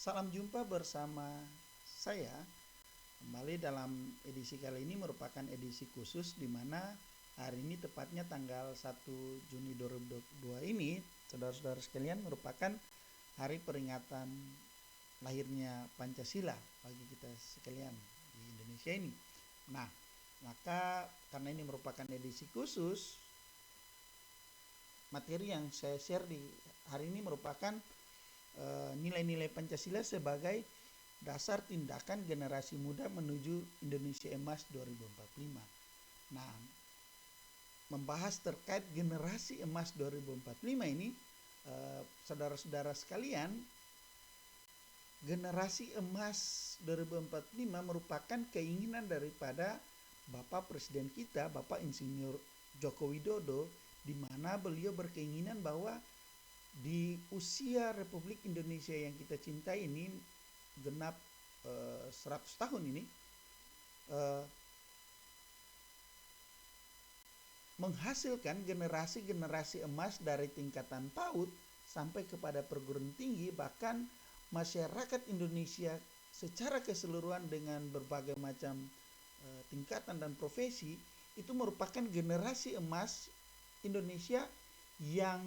Salam jumpa bersama saya kembali dalam edisi kali ini merupakan edisi khusus di mana hari ini tepatnya tanggal 1 Juni 2022 ini, saudara-saudara sekalian, merupakan hari peringatan lahirnya Pancasila bagi kita sekalian di Indonesia ini. Nah, maka karena ini merupakan edisi khusus, materi yang saya share di hari ini merupakan nilai-nilai Pancasila sebagai dasar tindakan generasi muda menuju Indonesia Emas 2045. Nah, membahas terkait generasi emas 2045 ini, saudara-saudara sekalian, generasi emas 2045 merupakan keinginan daripada Bapak Presiden kita, Bapak Insinyur Joko Widodo, di mana beliau berkeinginan bahwa di usia Republik Indonesia yang kita cintai ini genap 100 tahun ini, menghasilkan generasi-generasi emas dari tingkatan PAUD sampai kepada perguruan tinggi, bahkan masyarakat Indonesia secara keseluruhan dengan berbagai macam tingkatan dan profesi, itu merupakan generasi emas Indonesia yang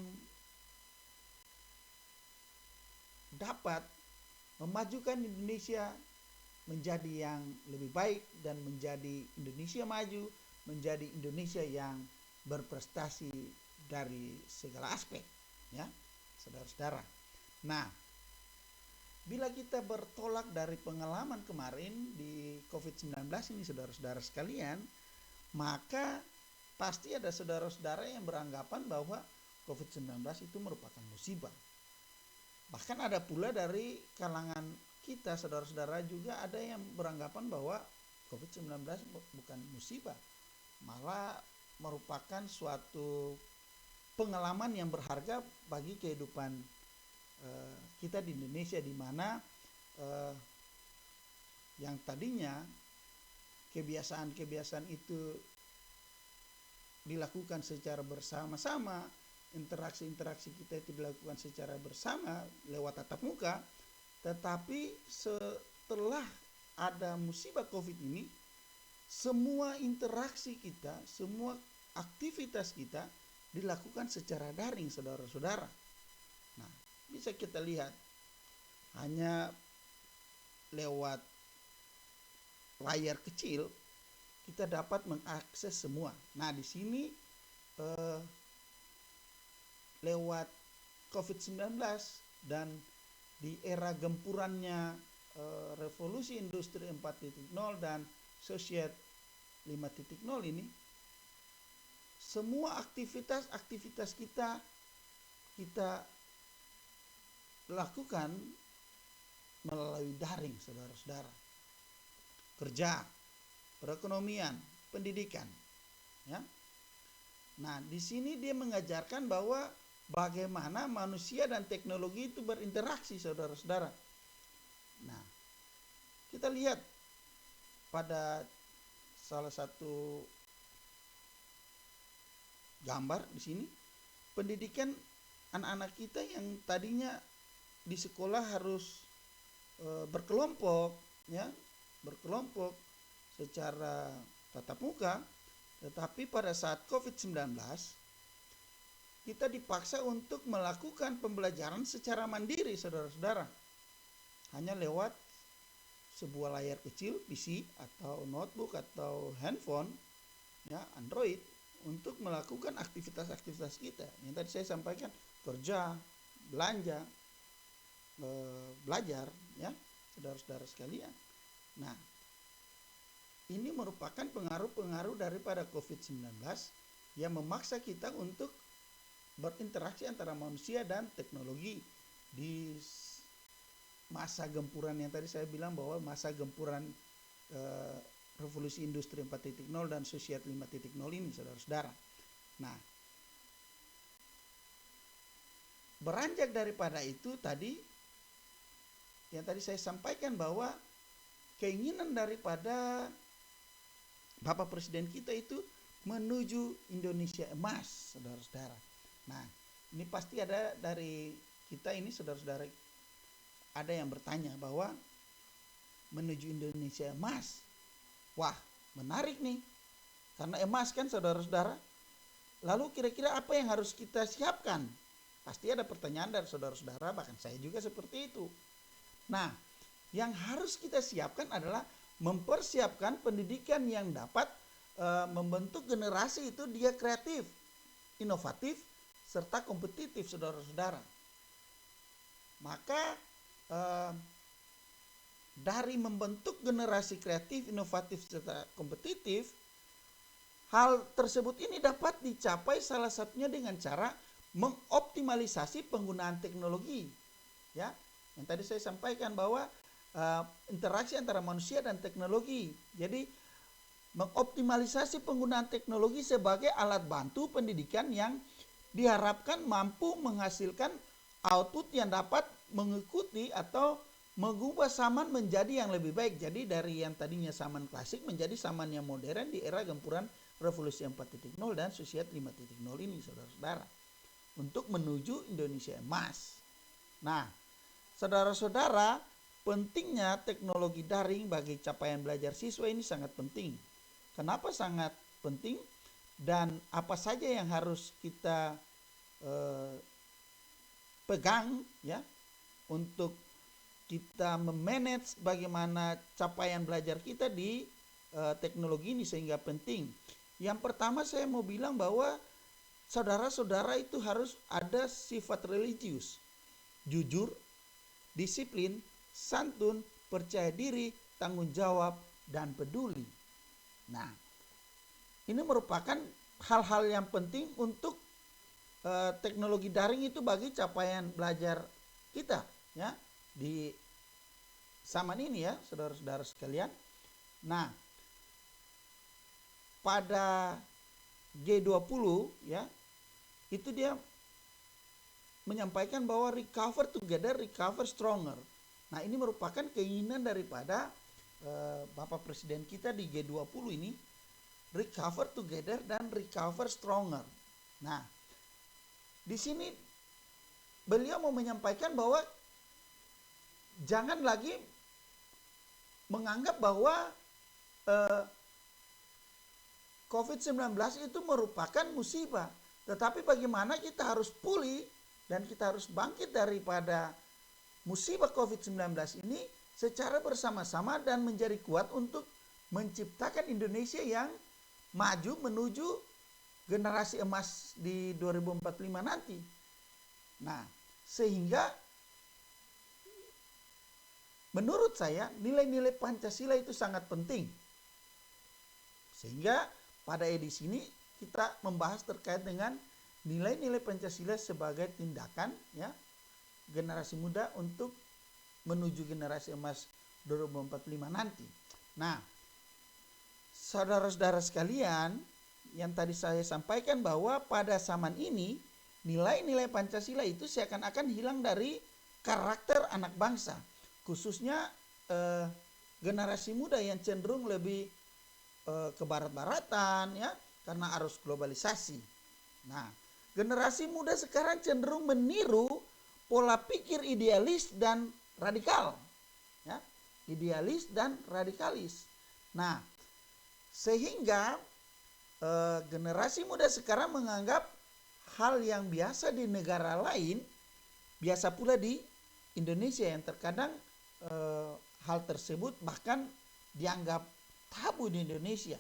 dapat memajukan Indonesia menjadi yang lebih baik dan menjadi Indonesia maju, menjadi Indonesia yang berprestasi dari segala aspek, ya, saudara-saudara. Nah, bila kita bertolak dari pengalaman kemarin di COVID-19 ini, saudara-saudara sekalian, maka pasti ada saudara-saudara yang beranggapan bahwa COVID-19 itu merupakan musibah. Bahkan ada pula dari kalangan kita, saudara-saudara, juga ada yang beranggapan bahwa COVID-19 bukan musibah, malah merupakan suatu pengalaman yang berharga bagi kehidupan kita di Indonesia, di mana yang tadinya kebiasaan-kebiasaan itu dilakukan secara bersama-sama, interaksi-interaksi kita itu dilakukan secara bersama lewat tatap muka, tetapi setelah ada musibah COVID ini, semua interaksi kita, semua aktivitas kita dilakukan secara daring, saudara-saudara. Nah, bisa kita lihat hanya lewat layar kecil kita dapat mengakses semua. Nah, di sini lewat COVID-19 dan di era gempurannya revolusi industri 4.0 dan sosial 5.0 ini, semua aktivitas kita lakukan melalui daring, saudara-saudara. Kerja, perekonomian, pendidikan, ya. Nah, di sini dia mengajarkan bahwa bagaimana manusia dan teknologi itu berinteraksi, saudara-saudara. Nah, kita lihat pada salah satu gambar di sini, pendidikan anak-anak kita yang tadinya di sekolah harus berkelompok, ya, berkelompok secara tatap muka, tetapi pada saat COVID-19 kita dipaksa untuk melakukan pembelajaran secara mandiri, saudara-saudara, hanya lewat sebuah layar kecil, PC atau notebook atau handphone, ya, Android, untuk melakukan aktivitas-aktivitas kita yang tadi saya sampaikan: kerja, belanja, belajar, ya, saudara-saudara sekalian. Nah, ini merupakan pengaruh-pengaruh daripada COVID-19 yang memaksa kita untuk berinteraksi antara manusia dan teknologi di masa gempuran yang tadi saya bilang, bahwa masa gempuran revolusi industri 4.0 dan sosial 5.0 ini, saudara-saudara. Nah, beranjak daripada itu tadi yang tadi saya sampaikan, bahwa keinginan daripada Bapak Presiden kita itu menuju Indonesia emas, saudara-saudara. Nah, ini pasti ada dari kita ini, saudara-saudara, ada yang bertanya bahwa menuju Indonesia emas, wah menarik nih, karena emas kan saudara-saudara. Lalu kira-kira apa yang harus kita siapkan? Pasti ada pertanyaan dari saudara-saudara, bahkan saya juga seperti itu. Nah, yang harus kita siapkan adalah mempersiapkan pendidikan yang dapat membentuk generasi itu dia kreatif, inovatif, serta kompetitif, saudara-saudara. Maka dari membentuk generasi kreatif, inovatif, serta kompetitif, hal tersebut ini dapat dicapai salah satunya dengan cara mengoptimalisasi penggunaan teknologi. Ya, yang tadi saya sampaikan bahwa interaksi antara manusia dan teknologi. Jadi mengoptimalisasi penggunaan teknologi sebagai alat bantu pendidikan yang diharapkan mampu menghasilkan output yang dapat mengikuti atau mengubah zaman menjadi yang lebih baik. Jadi dari yang tadinya zaman klasik menjadi zaman yang modern di era gempuran revolusi 4.0 dan sosial 5.0 ini, saudara-saudara, untuk menuju Indonesia emas. Nah, saudara-saudara, pentingnya teknologi daring bagi capaian belajar siswa ini sangat penting. Kenapa sangat penting? Dan apa saja yang harus kita pegang ya untuk kita memanage bagaimana capaian belajar kita di teknologi ini sehingga penting. Yang pertama saya mau bilang bahwa saudara-saudara itu harus ada sifat religius, jujur, disiplin, santun, percaya diri, tanggung jawab, dan peduli. Nah, ini merupakan hal-hal yang penting untuk teknologi daring itu bagi capaian belajar kita ya di zaman ini ya, saudara-saudara sekalian. Nah, pada G20 ya, itu dia menyampaikan bahwa recover together, recover stronger. Nah, ini merupakan keinginan daripada Bapak Presiden kita di G20 ini, recover together dan recover stronger. Nah, di sini beliau mau menyampaikan bahwa jangan lagi menganggap bahwa COVID-19 itu merupakan musibah, tetapi bagaimana kita harus pulih dan kita harus bangkit daripada musibah COVID-19 ini secara bersama-sama dan menjadi kuat untuk menciptakan Indonesia yang maju menuju generasi emas di 2045 nanti. Nah, sehingga menurut saya nilai-nilai Pancasila itu sangat penting. Sehingga pada edisi ini kita membahas terkait dengan nilai-nilai Pancasila sebagai tindakan ya generasi muda untuk menuju generasi emas 2045 nanti. Nah, saudara-saudara sekalian, yang tadi saya sampaikan bahwa pada zaman ini nilai-nilai Pancasila itu seakan-akan hilang dari karakter anak bangsa, khususnya generasi muda yang cenderung lebih ke barat-baratan ya karena arus globalisasi. Nah, generasi muda sekarang cenderung meniru pola pikir idealis dan radikal ya, idealis dan radikalis. Nah, sehingga generasi muda sekarang menganggap hal yang biasa di negara lain biasa pula di Indonesia, yang terkadang hal tersebut bahkan dianggap tabu di Indonesia.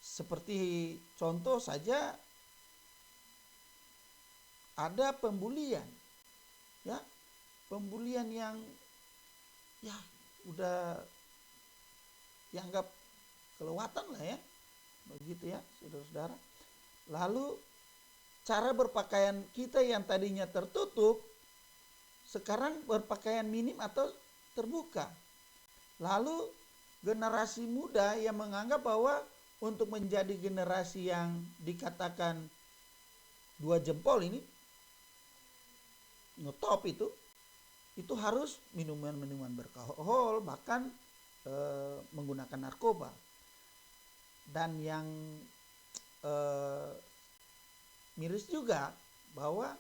Seperti contoh saja ada pembulian ya, pembulian yang ya udah dianggap kelewatan lah ya, begitu ya saudara-saudara. Lalu cara berpakaian kita yang tadinya tertutup sekarang berpakaian minim atau terbuka. Lalu generasi muda yang menganggap bahwa untuk menjadi generasi yang dikatakan dua jempol ini ngetop itu harus minuman beralkohol, bahkan menggunakan narkoba. Dan yang miris juga bahwa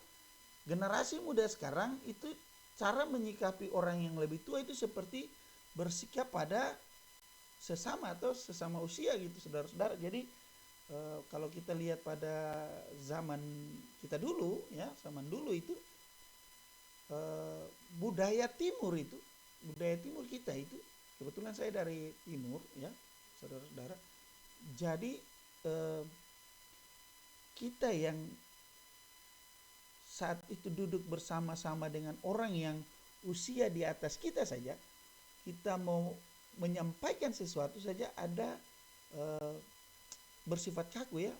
generasi muda sekarang itu cara menyikapi orang yang lebih tua itu seperti bersikap pada sesama atau sesama usia gitu, saudara-saudara. Jadi kalau kita lihat pada zaman kita dulu, ya, zaman dulu itu budaya timur kita itu, kebetulan saya dari timur, ya, saudara-saudara. Jadi kita yang saat itu duduk bersama-sama dengan orang yang usia di atas kita saja, kita mau menyampaikan sesuatu saja ada bersifat kaku, ya,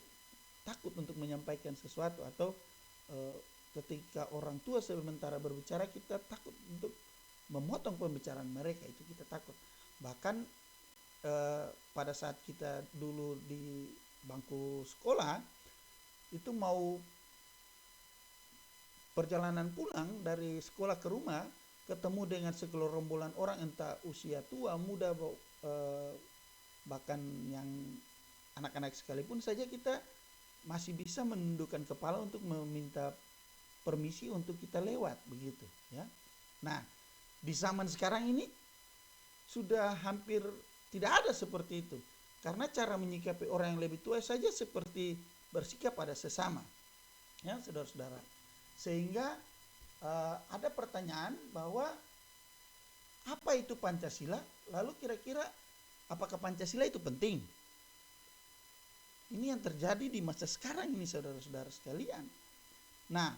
takut untuk menyampaikan sesuatu, atau ketika orang tua sementara berbicara kita takut untuk memotong pembicaraan mereka, itu kita takut. Bahkan pada saat kita dulu di bangku sekolah itu mau perjalanan pulang dari sekolah ke rumah, ketemu dengan segerombolan orang entah usia tua, muda, bahkan yang anak-anak sekalipun saja, kita masih bisa menundukkan kepala untuk meminta permisi untuk kita lewat, begitu, ya. Nah, di zaman sekarang ini sudah hampir tidak ada seperti itu, karena cara menyikapi orang yang lebih tua saja seperti bersikap pada sesama, ya, saudara-saudara. Sehingga ada pertanyaan bahwa apa itu Pancasila? Lalu kira-kira apakah Pancasila itu penting? Ini yang terjadi di masa sekarang ini, saudara-saudara sekalian. Nah,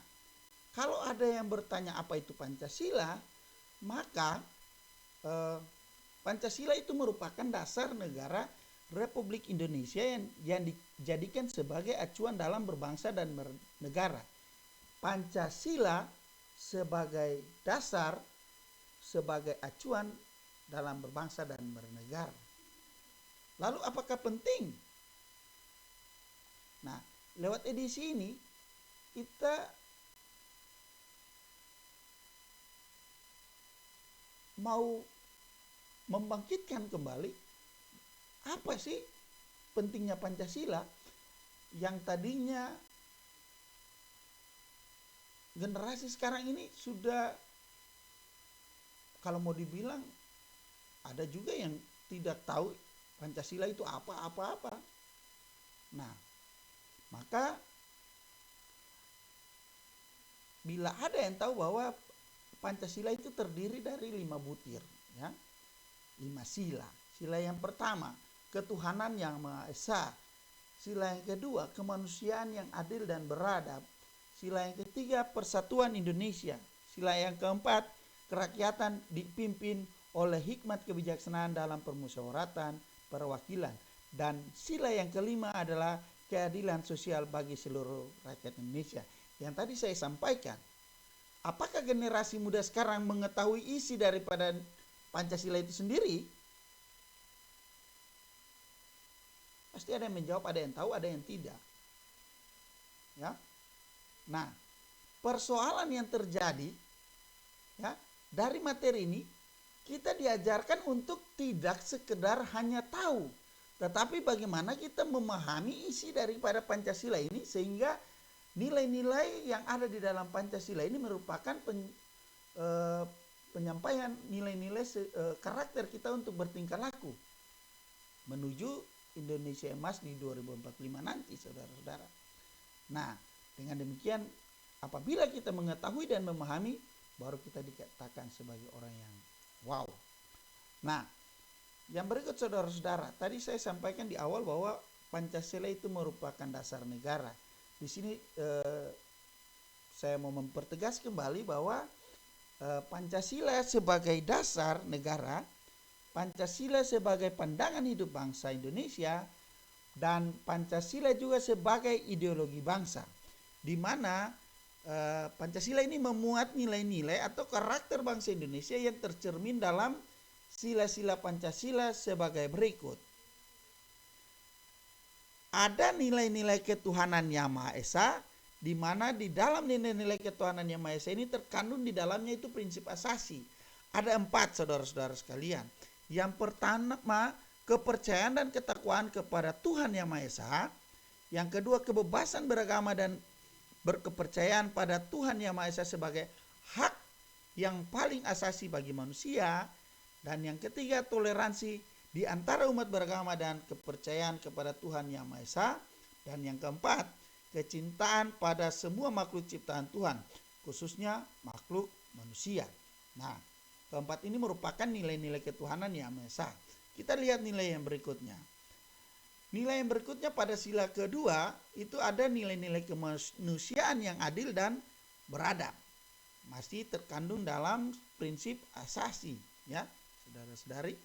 kalau ada yang bertanya apa itu Pancasila, maka Pancasila itu merupakan dasar negara Republik Indonesia yang dijadikan sebagai acuan dalam berbangsa dan bernegara. Pancasila sebagai dasar, sebagai acuan dalam berbangsa dan bernegara. Lalu apakah penting? Nah, lewat edisi ini kita mau membangkitkan kembali apa sih pentingnya Pancasila yang tadinya generasi sekarang ini sudah, kalau mau dibilang, ada juga yang tidak tahu Pancasila itu apa-apa. Nah, maka bila ada yang tahu bahwa Pancasila itu terdiri dari 5 butir, ya, 5 sila. Sila yang pertama, ketuhanan yang Maha Esa. Sila yang kedua, kemanusiaan yang adil dan beradab. Sila yang ketiga, persatuan Indonesia. Sila yang keempat, kerakyatan dipimpin oleh hikmat kebijaksanaan dalam permusyawaratan perwakilan. Dan sila yang kelima adalah keadilan sosial bagi seluruh rakyat Indonesia. Yang tadi saya sampaikan, apakah generasi muda sekarang mengetahui isi daripada Pancasila itu sendiri? Pasti ada yang menjawab, ada yang tahu, ada yang tidak. Ya. Nah, persoalan yang terjadi, ya, dari materi ini kita diajarkan untuk tidak sekedar hanya tahu, tetapi bagaimana kita memahami isi daripada Pancasila ini sehingga nilai-nilai yang ada di dalam Pancasila ini merupakan penyampaian nilai-nilai karakter kita untuk bertingkah laku menuju Indonesia emas di 2045 nanti, saudara-saudara. Nah, dengan demikian apabila kita mengetahui dan memahami, baru kita dikatakan sebagai orang yang wow. Nah, yang berikut, saudara-saudara, tadi saya sampaikan di awal bahwa Pancasila itu merupakan dasar negara. Di sini saya mau mempertegas kembali bahwa Pancasila sebagai dasar negara, Pancasila sebagai pandangan hidup bangsa Indonesia, dan Pancasila juga sebagai ideologi bangsa, di mana Pancasila ini memuat nilai-nilai atau karakter bangsa Indonesia yang tercermin dalam sila-sila Pancasila sebagai berikut. Ada nilai-nilai ketuhanan yang Maha Esa, di mana di dalam nilai-nilai ketuhanan yang Maha Esa ini terkandung di dalamnya itu prinsip asasi. Ada 4, saudara-saudara sekalian. Yang pertama, kepercayaan dan ketakwaan kepada Tuhan yang Maha Esa. Yang kedua, kebebasan beragama dan berkepercayaan pada Tuhan yang Maha Esa sebagai hak yang paling asasi bagi manusia, dan yang ketiga toleransi di antara umat beragama dan kepercayaan kepada Tuhan Yang Maha Esa, dan yang keempat kecintaan pada semua makhluk ciptaan Tuhan, khususnya makhluk manusia. Nah, keempat ini merupakan nilai-nilai ketuhanan Yang Maha Esa. Kita lihat nilai yang berikutnya. Nilai yang berikutnya pada sila kedua itu ada nilai-nilai kemanusiaan yang adil dan beradab. Masih terkandung dalam prinsip asasi, ya, saudara-saudari.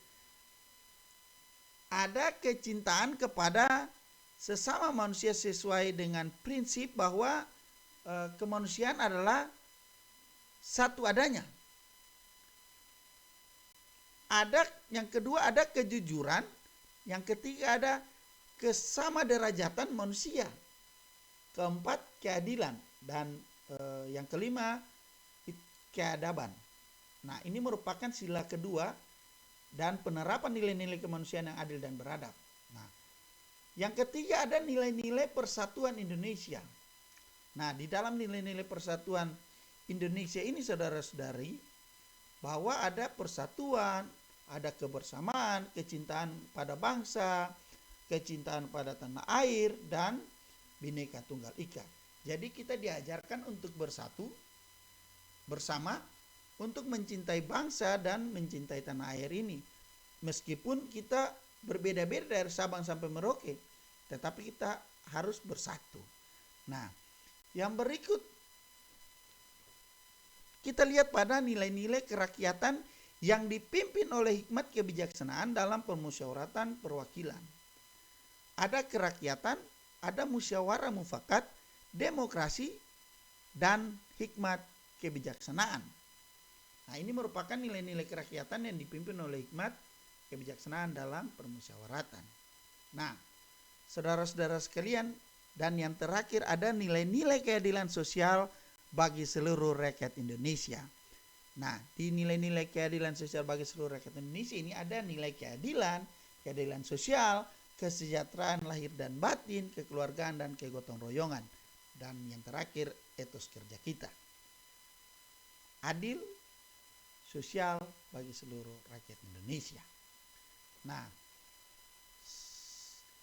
Ada kecintaan kepada sesama manusia sesuai dengan prinsip bahwa kemanusiaan adalah satu adanya. Ada yang kedua ada kejujuran, yang ketiga ada kesama derajatan manusia, keempat keadilan, dan yang kelima keadaban. Nah, ini merupakan sila kedua dan penerapan nilai-nilai kemanusiaan yang adil dan beradab. Nah, yang ketiga ada nilai-nilai persatuan Indonesia. Nah, di dalam nilai-nilai persatuan Indonesia ini saudara-saudari, bahwa ada persatuan, ada kebersamaan, kecintaan pada bangsa, kecintaan pada tanah air, dan Bhinneka Tunggal Ika. Jadi kita diajarkan untuk bersatu bersama untuk mencintai bangsa dan mencintai tanah air ini. Meskipun kita berbeda-beda dari Sabang sampai Merauke, tetapi kita harus bersatu. Nah, yang berikut kita lihat pada nilai-nilai kerakyatan yang dipimpin oleh hikmat kebijaksanaan dalam permusyawaratan perwakilan. Ada kerakyatan, ada musyawarah mufakat, demokrasi, dan hikmat kebijaksanaan. Nah, ini merupakan nilai-nilai kerakyatan yang dipimpin oleh hikmat kebijaksanaan dalam permusyawaratan. Nah, saudara-saudara sekalian, dan yang terakhir ada nilai-nilai keadilan sosial bagi seluruh rakyat Indonesia. Nah, di nilai-nilai keadilan sosial bagi seluruh rakyat Indonesia ini ada nilai keadilan, keadilan sosial, kesejahteraan lahir dan batin, kekeluargaan, dan kegotong royongan. Dan yang terakhir, etos kerja kita. Adil, sosial bagi seluruh rakyat Indonesia. Nah,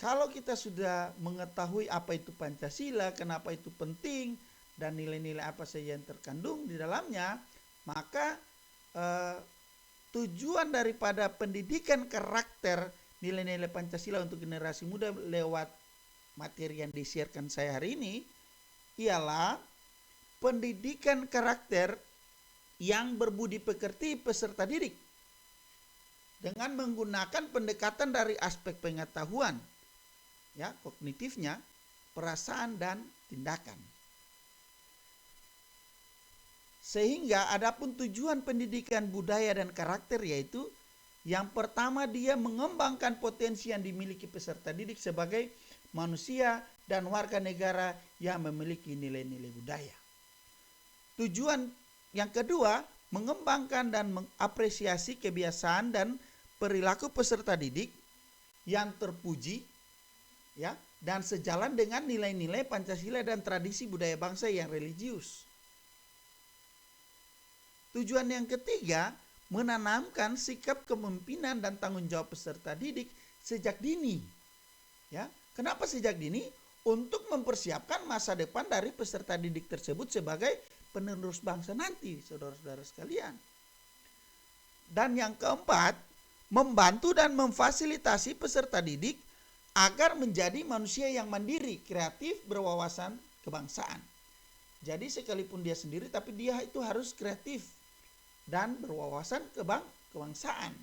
kalau kita sudah mengetahui apa itu Pancasila, kenapa itu penting, dan nilai-nilai apa saja yang terkandung di dalamnya, maka tujuan daripada pendidikan karakter nilai-nilai Pancasila untuk generasi muda lewat materi yang disiarkan saya hari ini ialah pendidikan karakter yang berbudi pekerti peserta didik dengan menggunakan pendekatan dari aspek pengetahuan, ya, kognitifnya, perasaan, dan tindakan. Sehingga adapun tujuan pendidikan budaya dan karakter yaitu yang pertama dia mengembangkan potensi yang dimiliki peserta didik sebagai manusia dan warga negara yang memiliki nilai-nilai budaya. Tujuan yang kedua, mengembangkan dan mengapresiasi kebiasaan dan perilaku peserta didik yang terpuji, ya, dan sejalan dengan nilai-nilai Pancasila dan tradisi budaya bangsa yang religius. Tujuan yang ketiga, menanamkan sikap kepemimpinan dan tanggung jawab peserta didik sejak dini. Ya, kenapa sejak dini? Untuk mempersiapkan masa depan dari peserta didik tersebut sebagai penerus bangsa nanti, saudara-saudara sekalian. Dan yang keempat, membantu dan memfasilitasi peserta didik agar menjadi manusia yang mandiri, kreatif, berwawasan kebangsaan. Jadi sekalipun dia sendiri, tapi dia itu harus kreatif dan berwawasan kebangsaan.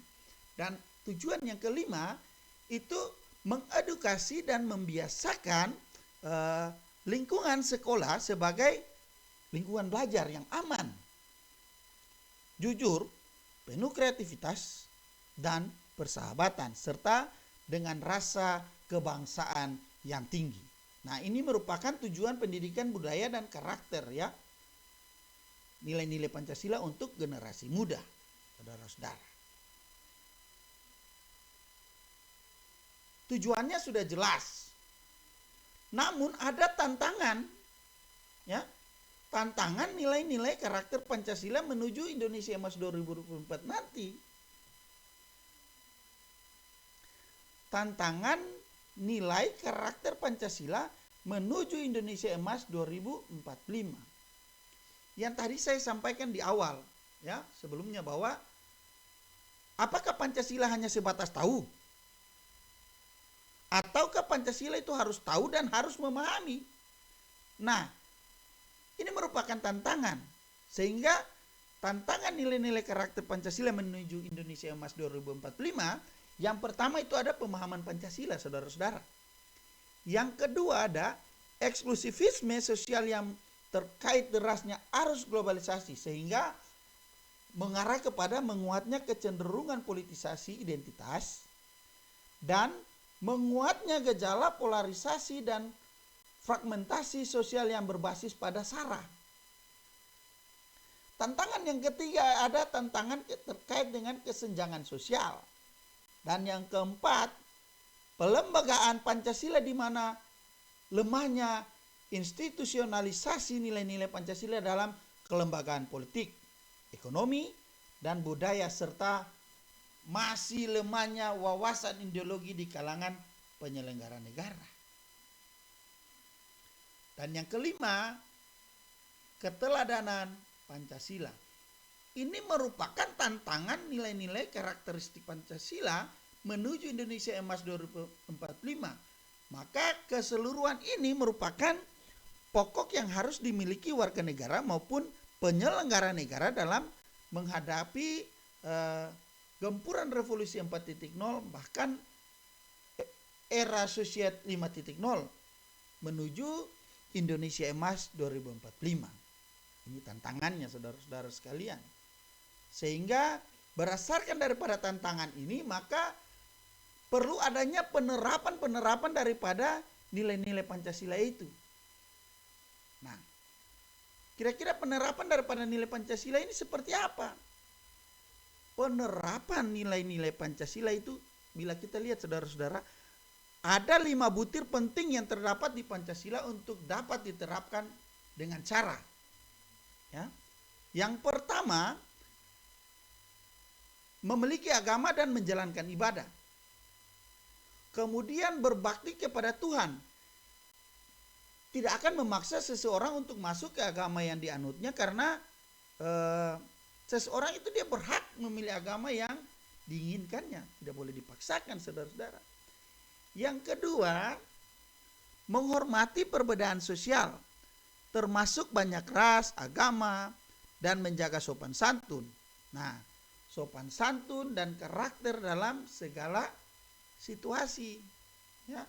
Dan tujuan yang kelima itu mengedukasi dan membiasakan lingkungan sekolah sebagai lingkungan belajar yang aman, jujur, penuh kreativitas, dan persahabatan, serta dengan rasa kebangsaan yang tinggi. Nah, ini merupakan tujuan pendidikan budaya dan karakter, ya, nilai-nilai Pancasila untuk generasi muda, saudara-saudara. Tujuannya sudah jelas. Namun ada tantangan, ya. tantangan nilai-nilai karakter Pancasila menuju Indonesia Emas 2024 nanti. Tantangan nilai karakter Pancasila menuju Indonesia Emas 2045. Yang tadi saya sampaikan di awal, ya, sebelumnya, bahwa apakah Pancasila hanya sebatas tahu? Ataukah Pancasila itu harus tahu dan harus memahami? Nah, ini merupakan tantangan. Sehingga tantangan nilai-nilai karakter Pancasila menuju Indonesia Emas 2045, yang pertama itu ada pemahaman Pancasila, saudara-saudara. Yang kedua ada eksklusivisme sosial yang terkait derasnya arus globalisasi, sehingga mengarah kepada menguatnya kecenderungan politisasi identitas dan menguatnya gejala polarisasi dan fragmentasi sosial yang berbasis pada SARA. Tantangan yang ketiga ada tantangan terkait dengan kesenjangan sosial. Dan yang keempat, pelembagaan Pancasila di mana lemahnya institusionalisasi nilai-nilai Pancasila dalam kelembagaan politik, ekonomi, dan budaya, serta masih lemahnya wawasan ideologi di kalangan penyelenggara negara. Dan yang kelima, keteladanan Pancasila. Ini merupakan tantangan nilai-nilai karakteristik Pancasila menuju Indonesia Emas 2045. Maka keseluruhan ini merupakan pokok yang harus dimiliki warga negara maupun penyelenggara negara dalam menghadapi gempuran revolusi 4.0 bahkan era sosial 5.0 menuju Indonesia Emas 2045. Ini tantangannya, saudara-saudara sekalian. Sehingga berdasarkan daripada tantangan ini, maka perlu adanya penerapan daripada nilai-nilai Pancasila itu. Nah, kira-kira penerapan daripada nilai Pancasila ini seperti apa? Penerapan nilai-nilai Pancasila itu, bila kita lihat, saudara-saudara, ada 5 butir penting yang terdapat di Pancasila untuk dapat diterapkan dengan cara. Ya. Yang pertama, memiliki agama dan menjalankan ibadah. Kemudian berbakti kepada Tuhan. Tidak akan memaksa seseorang untuk masuk ke agama yang dianutnya, karena seseorang itu dia berhak memilih agama yang diinginkannya. Tidak boleh dipaksakan, saudara-saudara. Yang kedua, menghormati perbedaan sosial, termasuk banyak ras, agama, dan menjaga sopan santun. Nah, sopan santun dan karakter dalam segala situasi, ya,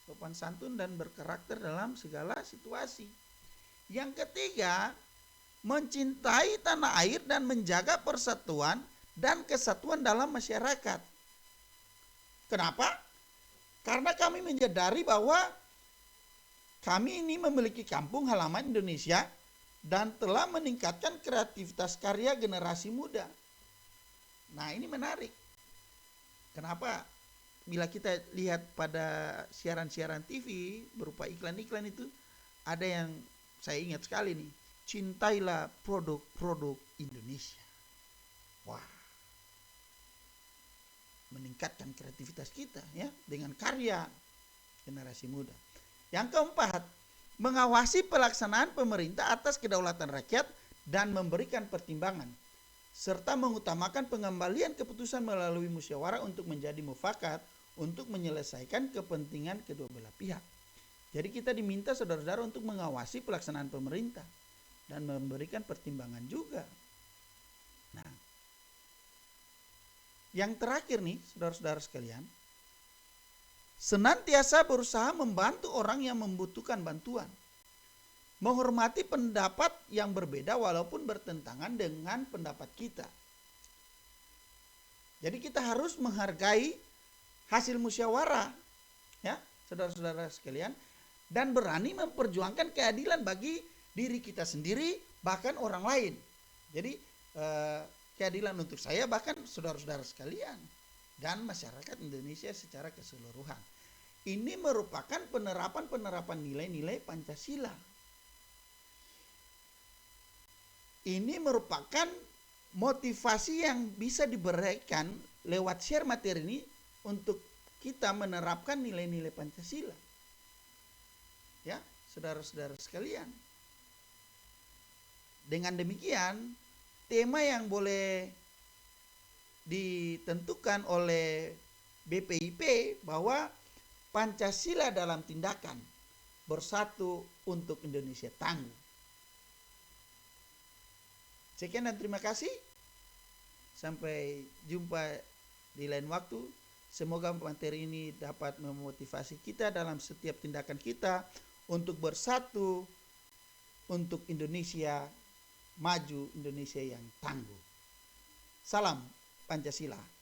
sopan santun dan berkarakter dalam segala situasi. Yang ketiga, mencintai tanah air dan menjaga persatuan dan kesatuan dalam masyarakat. Kenapa? Karena kami menyadari bahwa kami ini memiliki kampung halaman Indonesia dan telah meningkatkan kreativitas karya generasi muda. Nah, ini menarik. Kenapa? Bila kita lihat pada siaran-siaran TV berupa iklan-iklan itu, ada yang saya ingat sekali nih, cintailah produk-produk Indonesia. Wah, meningkatkan kreativitas kita, ya, dengan karya generasi muda. Yang keempat, mengawasi pelaksanaan pemerintah atas kedaulatan rakyat dan memberikan pertimbangan, serta mengutamakan pengembalian keputusan melalui musyawarah untuk menjadi mufakat untuk menyelesaikan kepentingan kedua belah pihak. Jadi kita diminta, saudara-saudara, untuk mengawasi pelaksanaan pemerintah dan memberikan pertimbangan juga. Nah, yang terakhir nih, saudara-saudara sekalian, senantiasa berusaha membantu orang yang membutuhkan bantuan, menghormati pendapat yang berbeda walaupun bertentangan dengan pendapat kita. Jadi kita harus menghargai hasil musyawarah, ya, saudara-saudara sekalian, dan berani memperjuangkan keadilan bagi diri kita sendiri, bahkan orang lain. Jadi keadilan untuk saya, bahkan saudara-saudara sekalian, dan masyarakat Indonesia secara keseluruhan. Ini merupakan penerapan nilai-nilai Pancasila. ini merupakan motivasi yang bisa diberikan lewat share materi ini untuk kita menerapkan nilai-nilai Pancasila. Ya, saudara-saudara sekalian. Dengan demikian, tema yang boleh ditentukan oleh BPIP bahwa Pancasila dalam tindakan, bersatu untuk Indonesia tangguh. Sekian dan terima kasih. Sampai jumpa di lain waktu. Semoga materi ini dapat memotivasi kita dalam setiap tindakan kita untuk bersatu untuk Indonesia maju, Indonesia yang tangguh. Salam Pancasila.